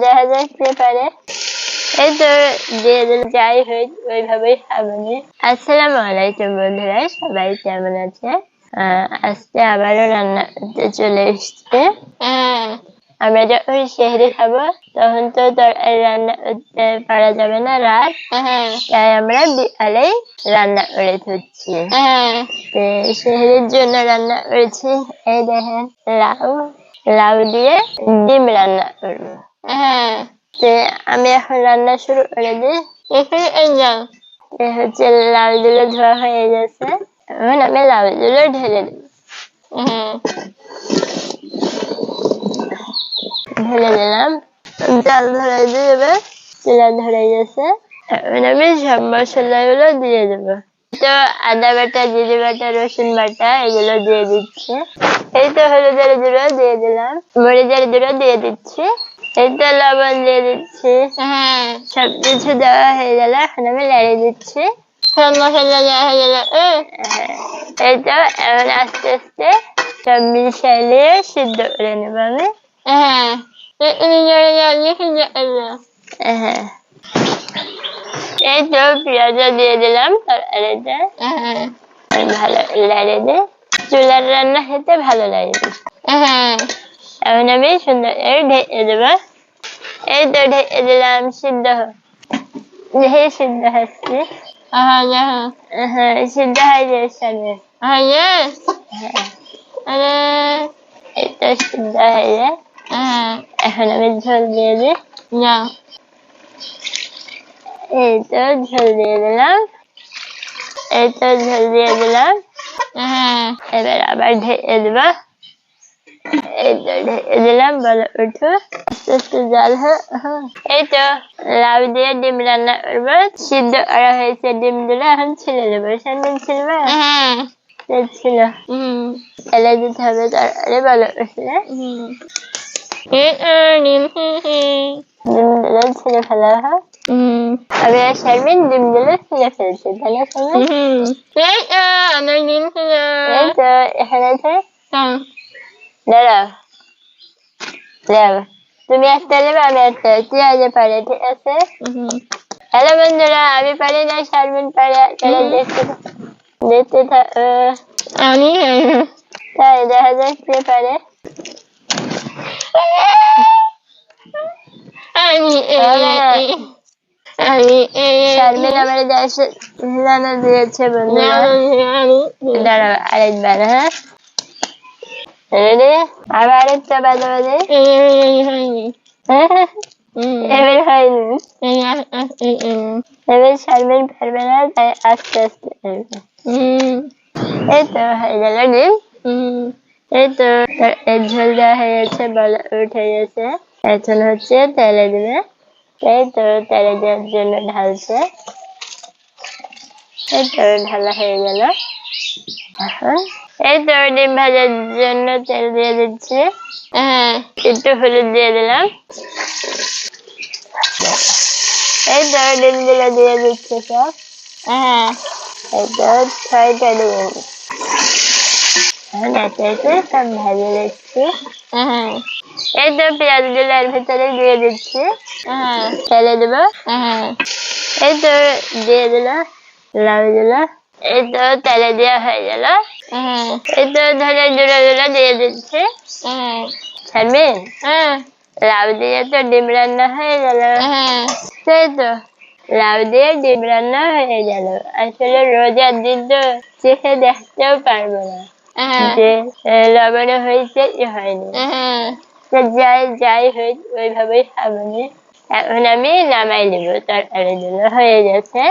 দেখা যাক কে পারে। এই তো দিয়ে দিল, যাই হোক ওইভাবেই খাবনি। আসসালামু আলাইকুম বন্ধুরা, সবাই কেমন আছে? আজকে আবারও রান্না করতে চলে এসছে। আমরা যখন সেহরি খাবো তখন তো রান্না করতে পারা যাবে না, রাত, তাই আমরা বিকালেই রান্না করে তুলছি। সেহরির জন্য রান্না করেছি, এই দেখেন লাউ দিয়ে ডিম রান্না করবো। আমি এখন রান্না শুরু করে দিই। হচ্ছে লাউগুলো ধোয়া হয়ে গেছে, এখন আমি লাউগুলো ঢেলে দিই। ঢেলে দিলাম, জাল ধরে দিয়ে চুলা ধরে গেছে। এখন আমি সব মশলাগুলো দিয়ে দেবো। তো আদা বাটা, জিরে বাটা, রসুন বাটা এগুলো দিয়ে দিচ্ছি। এই তো হলুদের গুঁড়ো দিয়ে দিলাম, মরিচের গুঁড়ো দিয়ে দিচ্ছি, এই তো লবণ দিয়ে দিচ্ছি। সবকিছু দেওয়া হয়ে গেল, এখন আমি নেড়ে দিচ্ছি। সব মশলা দেওয়া হয়ে গেল। এই তো এখন আস্তে আস্তে সব মিশিয়ে সিদ্ধ করে নেব আমি। এই তো পেঁয়াজ দিয়ে দিলাম তরকারিতে। ভালো নেড়ে দিই, চুলার রান্না খেতে ভালো লাগে। এখন আমি সুন্দর ঢেকে দেবো। এই তো ঢেকে দিলাম, সিদ্ধ সিদ্ধ হচ্ছে। সিদ্ধ হয়ে যাচ্ছে। এই তো সিদ্ধ হয়ে যায়। এখন আমি ঝোল দিয়ে দিই। এই তো ঝোল দিয়ে দিলাম, এই তো ঝোল দিয়ে দিলাম। এবার আবার ঢেকে দেবো। এই তো ঢেকে দিলাম, বলো উঠো, আস্তে আস্তে জল এই তো লাউ দিয়ে ডিম রান্না করবো। সিদ্ধ করা হয়েছে ডিমগুলো, এখন ছিলে দেবো। সামনে ছিলবে ছিল, ফেলে দিতে হবে তরকারি, বলো উঠলে। ডিমগুলো ছিলে ফেলা হয়। আমি আর শারমিন ডিমগুলো ছিলে ফেলছি, তাই না শারমিন? এই তো এখানে আছে, দাঁড়াও দাঁড়াও, তুমি একটা নেবে আমি একটা, কি আগে পারে, ঠিক আছে? হ্যালো বন্ধুরা, আমি পারি না, শারমিন পারে। দেখতে আমি তাই দেখা যাক কে পারে। শারমিন আমার রান্না দিয়েছে বন্ধুরা। দাঁড়াও আরেকবার, হ্যাঁ রেডি, আবার আরেকটা বাজে। এবার হয়নি, এবার শারমিন পারবে না, তাই আস্তে আস্তে পারবে। এই তো হয়ে গেল ডিম। এই তো ঝোল দেওয়া হয়ে গেছে, বলা উঠে গেছে। এখন হচ্ছে তেলে দিবে। এই তো তেলে দেওয়ার জন্য ঢালছে। এই তো ঢালা হয়ে গেল। এখন এই তো ডিম ভাজার জন্য তেল দিয়ে দিচ্ছি। একটু হলুদ দিয়ে দিলাম। এই তো ডিমগুলো দিয়ে দিচ্ছে সব। এই তো 6টা ডিম সব ভেজে দিচ্ছি। এই তো পেঁয়াজ গুলো এর ভেতরে দিয়ে দিচ্ছি, ফেলে দেবো। এই তো দিয়ে দিল লাউ গুলো। এই তো তেলে দেওয়া হয়ে গেল। এই তো ধরে গুঁড়ো দিয়ে দিচ্ছি। শারমিন, লাউ দিয়ে তো ডিম রান্না হয়ে গেল। সেই তো লাউ দিয়ে ডিম রান্না হয়ে গেল। আসলে রোজার দিন তো চেখে দেখতেও পারবো না যে লবণে হয়েছে কি হয়নি। যাই হোক ওইভাবেই খাবো। এখন আমি নামাই নেবো, তরকারি হয়ে গেছে।